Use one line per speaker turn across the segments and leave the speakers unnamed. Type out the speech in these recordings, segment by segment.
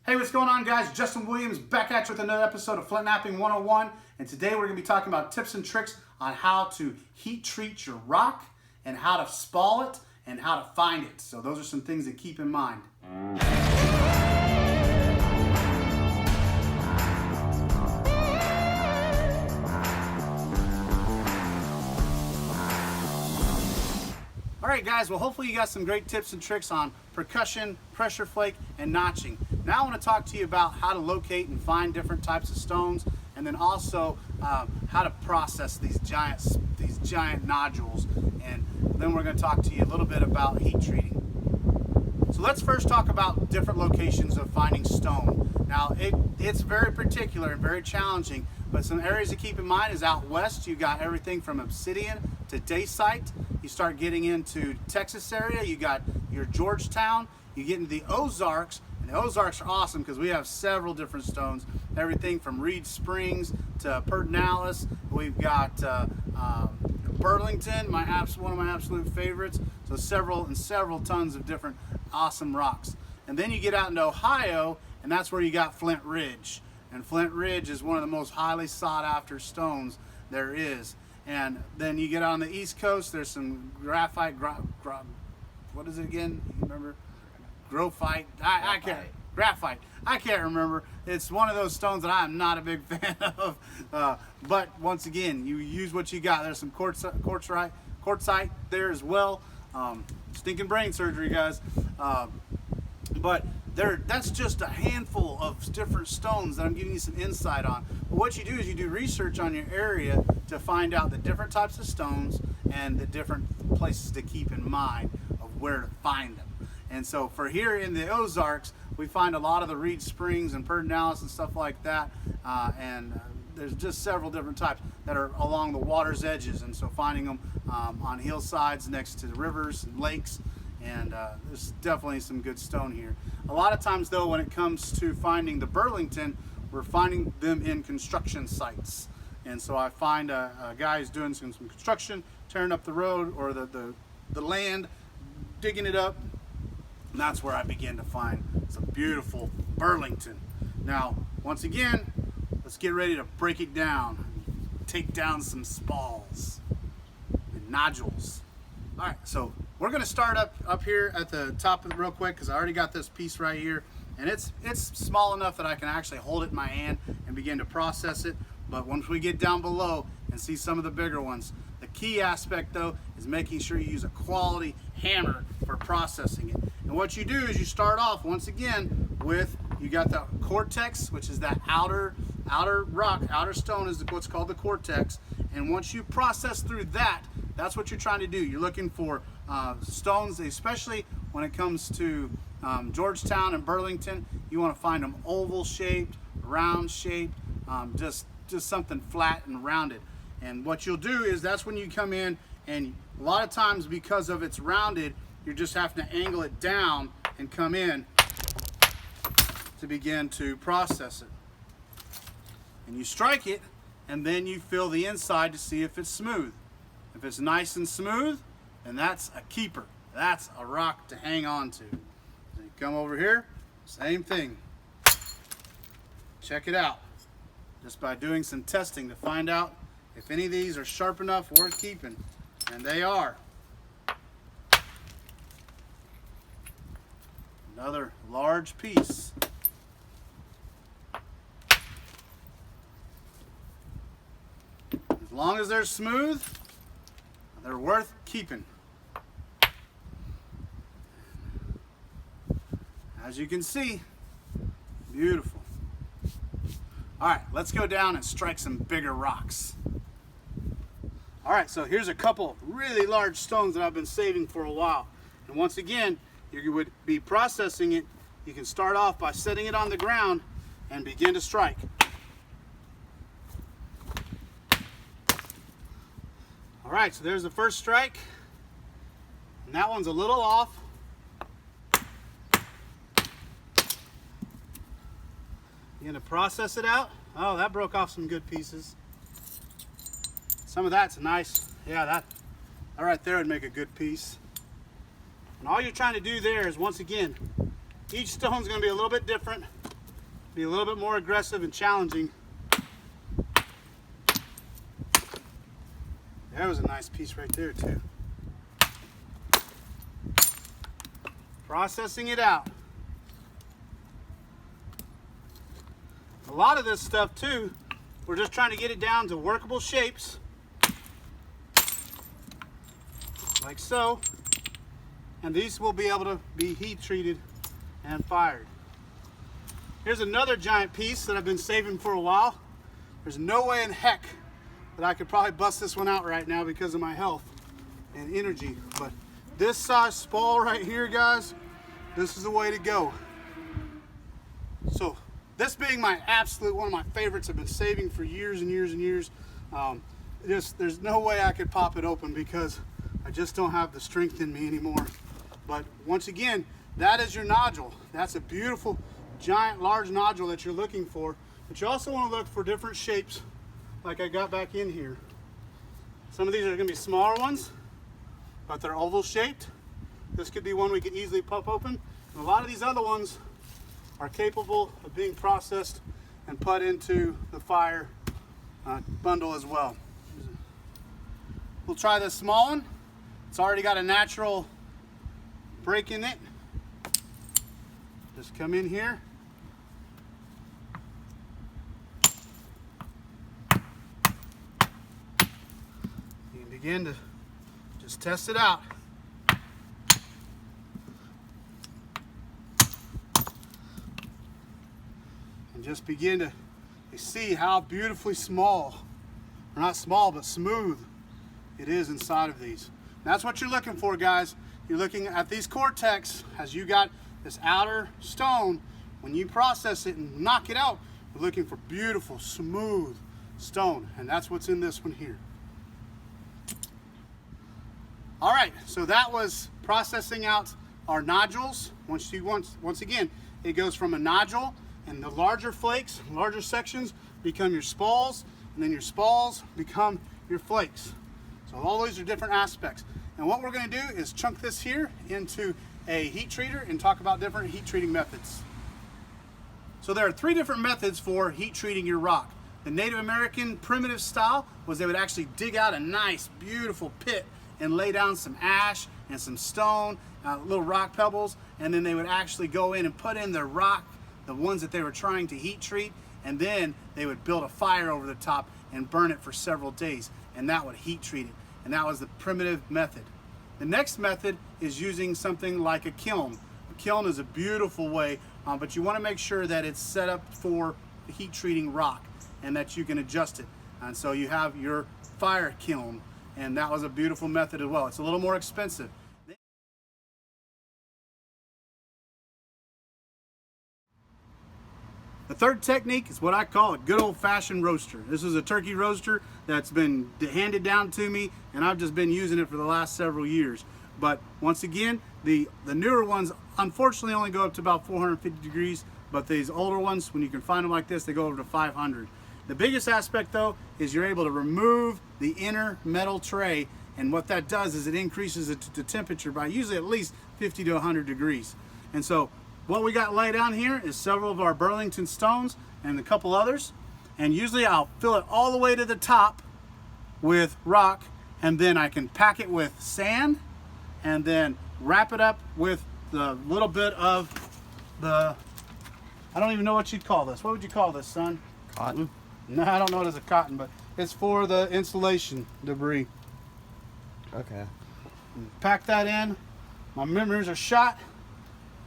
Hey, what's going on, guys? Justin Williams back at you with another episode of Flint Knapping 101. And today we're going to be talking about tips and tricks on how to heat treat your rock and how to spall it and how to find it. So those are some things to keep in mind. All right, guys, well, hopefully you got some great tips and tricks on percussion, pressure flake, and notching. Now I want to talk to you about how to locate and find different types of stones, and then also how to process these giant nodules. And then we're going to talk to you a little bit about heat treating. So let's first talk about different locations of finding stone. Now it's very particular and very challenging, but some areas to keep in mind is out west you got everything from obsidian to dacite. You start getting into Texas area, you got your Georgetown, you get into the Ozarks, and the Ozarks are awesome because we have several different stones, everything from Reed Springs to Pedernales. We've got Burlington, one of my absolute favorites. So several tons of different awesome rocks. And then you get out into Ohio, and that's where you got Flint Ridge. And Flint Ridge is one of the most highly sought after stones there is. And then you get on the East Coast, there's some graphite, what is it again? You remember? Graphite. Graphite. I can't remember. It's one of those stones that I'm not a big fan of. But once again, you use what you got. There's some quartzite there as well. Stinking brain surgery, guys. But that's just a handful of different stones that I'm giving you some insight on. But what you do is you do research on your area to find out the different types of stones and the different places to keep in mind of where to find them. And so for here in the Ozarks, we find a lot of the Reed Springs and Pedernales and stuff like that. There's just several different types that are along the water's edges. And so finding them on hillsides next to the rivers and lakes. And there's definitely some good stone here. A lot of times though, when it comes to finding the Burlington, we're finding them in construction sites. And so I find a guy who's doing some construction, tearing up the road or the land, digging it up. And that's where I begin to find some beautiful Burlington. Now, once again, let's get ready to break it down. Take down some spalls and nodules. All right, so we're gonna start up here at the top of it real quick because I already got this piece right here. And it's small enough that I can actually hold it in my hand and begin to process it. But once we get down below and see some of the bigger ones, the key aspect though is making sure you use a quality hammer for processing it. And what you do is you start off once again with, you got the cortex, which is that outer rock, outer stone is what's called the cortex. And once you process through that, that's what you're trying to do. You're looking for stones, especially when it comes to Georgetown and Burlington. You want to find them oval shaped, round shaped, just something flat and rounded. And what you'll do is that's when you come in, and a lot of times because of it's rounded, you're just having to angle it down and come in to begin to process it. And you strike it, and then you feel the inside to see if it's smooth. If it's nice and smooth, then that's a keeper. That's a rock to hang on to. Then you come over here, same thing. Check it out. Just by doing some testing to find out if any of these are sharp enough, worth keeping. And they are. Another large piece. As long as they're smooth, they're worth keeping. As you can see, beautiful. All right, let's go down and strike some bigger rocks. All right, so here's a couple really large stones that I've been saving for a while. And once again, you would be processing it. You can start off by setting it on the ground and begin to strike. All right, so there's the first strike. And that one's a little off. Begin to process it out. Oh, that broke off some good pieces. Some of that's nice. Yeah, that right there would make a good piece. And all you're trying to do there is, once again, each stone's going to be a little bit different. be a little bit more aggressive and challenging. That was a nice piece right there too. Processing it out. A lot of this stuff too, we're just trying to get it down to workable shapes, like so, and these will be able to be heat treated and fired. Here's another giant piece that I've been saving for a while. There's no way in heck that I could probably bust this one out right now because of my health and energy, but this size spall right here, guys, this is the way to go. So this being my absolute one of my favorites, I've been saving for years and years and years. There's no way I could pop it open because I just don't have the strength in me anymore. But once again, that is your nodule. That's a beautiful, giant, large nodule that you're looking for. But you also want to look for different shapes like I got back in here. Some of these are going to be smaller ones, but they're oval shaped. This could be one we could easily pop open. And a lot of these other ones are capable of being processed and put into the fire bundle as well. We'll try this small one. It's already got a natural break in it. Just come in here. You can begin to just test it out. And just begin to see how beautifully small, or not small, but smooth it is inside of these. And that's what you're looking for, guys. You're looking at these Cortex as you got this outer stone. When you process it and knock it out, you're looking for beautiful, smooth stone. And that's what's in this one here. All right, so that was processing out our nodules. Once again, it goes from a nodule, and the larger flakes, larger sections become your spalls, and then your spalls become your flakes. So all these are different aspects. And what we're going to do is chunk this here into a heat treater and talk about different heat treating methods. So there are 3 different methods for heat treating your rock. The Native American primitive style was they would actually dig out a nice, beautiful pit and lay down some ash and some stone, little rock pebbles, and then they would actually go in and put in their rock, the ones that they were trying to heat treat, and then they would build a fire over the top and burn it for several days, and that would heat treat it. And that was the primitive method. The next method is using something like a kiln. A kiln is a beautiful way, but you want to make sure that it's set up for heat treating rock and that you can adjust it. And so you have your fire kiln, and that was a beautiful method as well. It's a little more expensive. The third technique is what I call a good old-fashioned roaster. This is a turkey roaster that's been handed down to me, and I've just been using it for the last several years. But once again, the newer ones unfortunately only go up to about 450 degrees, but these older ones, when you can find them like this, they go over to 500. The biggest aspect though is you're able to remove the inner metal tray, and what that does is it increases the temperature by usually at least 50 to 100 degrees. And so what we got laid down here is several of our Burlington stones and a couple others. And usually I'll fill it all the way to the top with rock, and then I can pack it with sand and then wrap it up with the little bit of the, I don't even know what you'd call this. What would you call this, son?
Cotton?
No, I don't know it as a cotton, but it's for the insulation debris.
Okay.
Pack that in. My members are shot.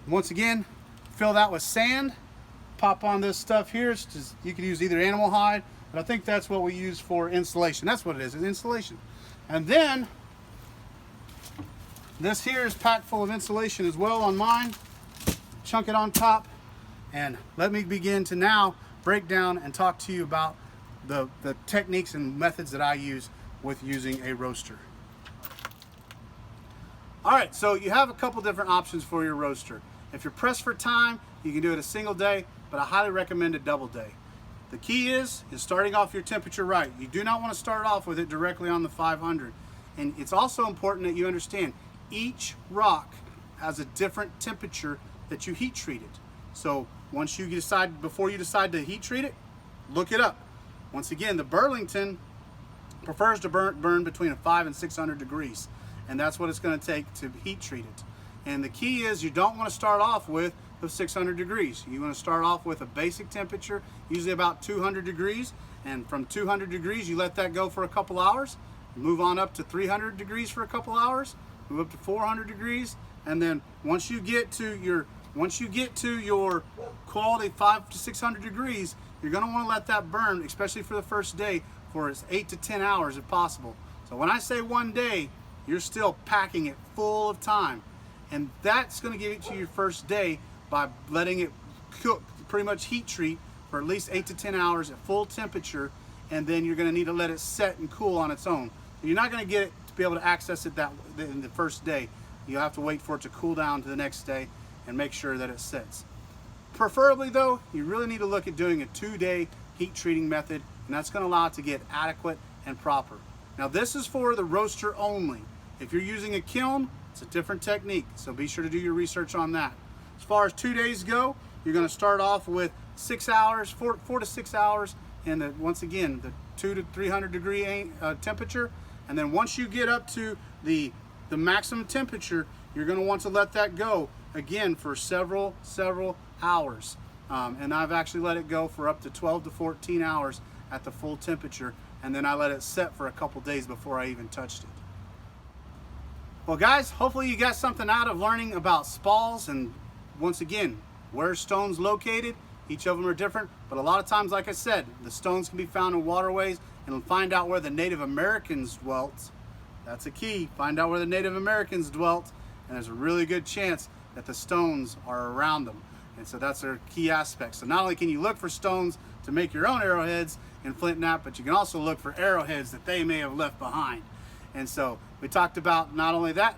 Once again, fill that with sand. Pop on this stuff here. It's just, you can use either animal hide, but I think that's what we use for insulation. That's what it is, it's insulation. And then this here is packed full of insulation as well on mine. Chunk it on top, and let me begin to now break down and talk to you about the techniques and methods that I use with using a roaster. All right, so you have a couple different options for your roaster. If you're pressed for time, you can do it a single day, but I highly recommend a double day. The key is starting off your temperature right. You do not want to start off with it directly on the 500. And it's also important that you understand each rock has a different temperature that you heat treat it. So once you decide, before you decide to heat treat it, look it up. Once again, the Burlington prefers to burn between 500 and 600 degrees, and that's what it's going to take to heat treat it. And the key is you don't want to start off with the 600 degrees. You want to start off with a basic temperature, usually about 200 degrees, and from 200 degrees you let that go for a couple hours, move on up to 300 degrees for a couple hours, move up to 400 degrees, and then once you get to your quality 500 to 600 degrees, you're going to want to let that burn, especially for the first day, for 8 to 10 hours if possible. So when I say 1 day, you're still packing it full of time, and that's going to give it to your first day by letting it cook, pretty much heat treat for at least 8 to 10 hours at full temperature, and then you're going to need to let it set and cool on its own. So you're not going to get it to be able to access it in the first day. You'll have to wait for it to cool down to the next day and make sure that it sets. Preferably though, you really need to look at doing a 2-day heat treating method, and that's going to allow it to get adequate and proper. Now this is for the roaster only. If you're using a kiln, it's a different technique, so be sure to do your research on that. As far as 2 days go, you're going to start off with 6 hours, 4 to 6 hours, and once again, the 200 to 300 degree temperature. And then once you get up to the maximum temperature, you're going to want to let that go again for several hours. And I've actually let it go for up to 12 to 14 hours at the full temperature, and then I let it set for a couple days before I even touched it. Well guys, hopefully you got something out of learning about spalls, and once again, where stones located. Each of them are different, but a lot of times, like I said, the stones can be found in waterways, and find out where the Native Americans dwelt. That's a key. Find out where the Native Americans dwelt, and there's a really good chance that the stones are around them. And so that's their key aspect. So not only can you look for stones to make your own arrowheads in Flint Knap, but you can also look for arrowheads that they may have left behind. And so we talked about not only that,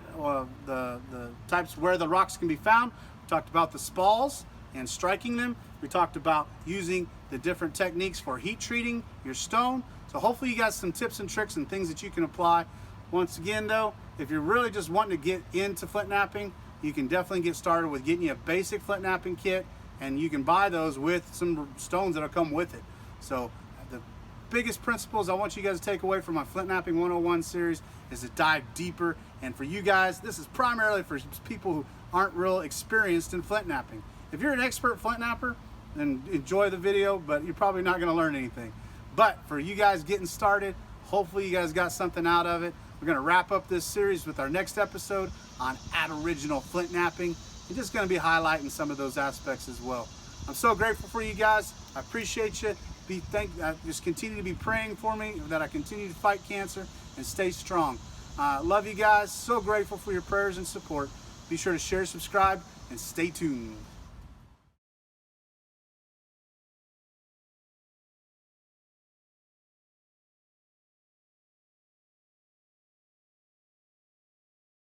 the types where the rocks can be found. We talked about the spalls and striking them. We talked about using the different techniques for heat treating your stone. So hopefully you got some tips and tricks and things that you can apply. Once again though, if you're really just wanting to get into flint knapping, you can definitely get started with getting you a basic flint knapping kit, and you can buy those with some stones that'll come with it. So the biggest principles I want you guys to take away from my Flint Knapping 101 series is to dive deeper. And for you guys, this is primarily for people who aren't real experienced in flint knapping. If you're an expert flint knapper, then enjoy the video, but you're probably not going to learn anything. But for you guys getting started, hopefully you guys got something out of it. We're going to wrap up this series with our next episode on Aboriginal flint knapping. We're just going to be highlighting some of those aspects as well. I'm so grateful for you guys. I appreciate you. Just continue to be praying for me, that I continue to fight cancer and stay strong. Love you guys. So grateful for your prayers and support. Be sure to share, subscribe, and stay tuned.